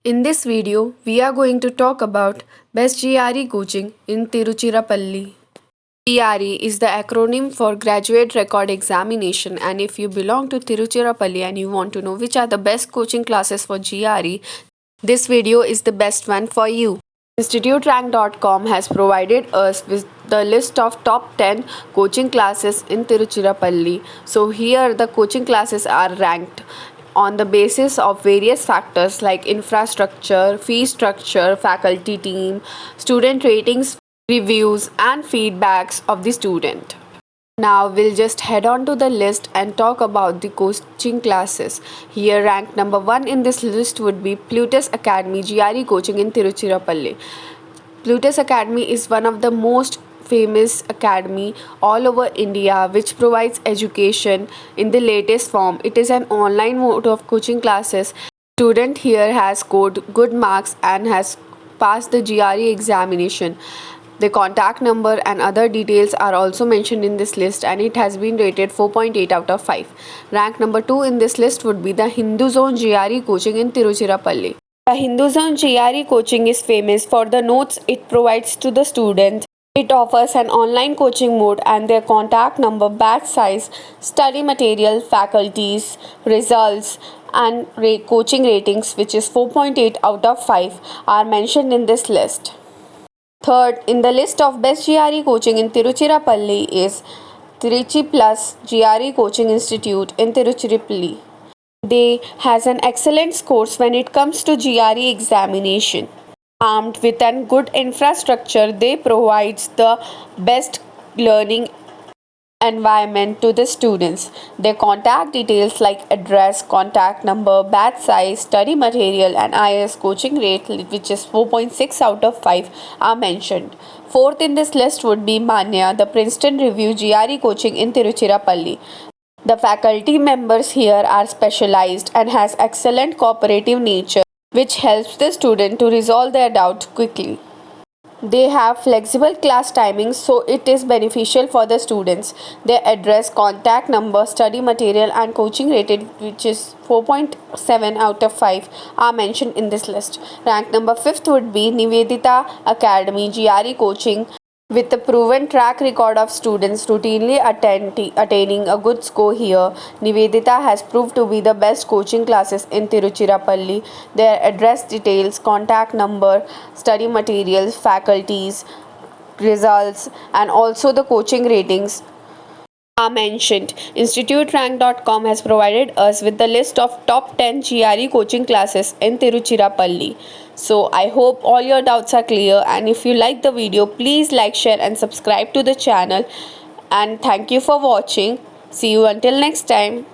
In this video, we are going to talk about Best GRE coaching in Tiruchirappalli. GRE is the acronym for Graduate Record Examination, and if you belong to Tiruchirappalli and you want to know which are the best coaching classes for GRE, this video is the best one for you. InstituteRank.com has provided us with the list of top 10 coaching classes in Tiruchirappalli. So here the coaching classes are ranked on the basis of various factors like infrastructure, fee structure, faculty team, student ratings, reviews and feedbacks of the student. Now we'll just head on to the list and talk about the coaching classes. Here ranked number 1 in this list would be Plutus Academy GRE coaching in Tiruchirappalli. Plutus Academy is one of the most famous academy all over India which provides education in the latest form. It is an online mode of coaching classes. Student here has scored good marks and has passed the GRE examination. The contact number and other details are also mentioned in this list and it has been rated 4.8 out of 5. Rank number 2 in this list would be the Hindu Zone GRE coaching in Tiruchirappalli. The Hindu Zone GRE coaching is famous for the notes it provides to the students. It offers an online coaching mode and their contact number, batch size, study material, faculties, results and coaching ratings which is 4.8 out of 5 are mentioned in this list. Third in the list of best GRE coaching in Tiruchirappalli is Trichy Plus GRE Coaching Institute in Tiruchirappalli. They has an excellent scores when it comes to GRE examination. Armed with a good infrastructure, they provides the best learning environment to the students. Their contact details like address, contact number, batch size, study material and IS coaching rate which is 4.6 out of 5 are mentioned. Fourth in this list would be Manya, the Princeton Review GRE coaching in Tiruchirappalli. The faculty members here are specialized and has excellent cooperative nature which helps the student to resolve their doubts quickly. They have flexible class timings so it is beneficial for the students. Their address, contact number, study material and coaching rated which is 4.7 out of 5 are mentioned in this list. Rank number 5th would be Nivedita Academy GRE coaching. With a proven track record of students routinely attaining a good score here, Nivedita has proved to be the best coaching classes in Tiruchirappalli. Their address details, contact number, study materials, faculties, results and also the coaching ratings are mentioned. InstituteRank.com has provided us with the list of top 10 GRE coaching classes in Tiruchirappalli. So I hope all your doubts are clear and if you like the video, please like, share and subscribe to the channel. And thank you for watching. See you until next time.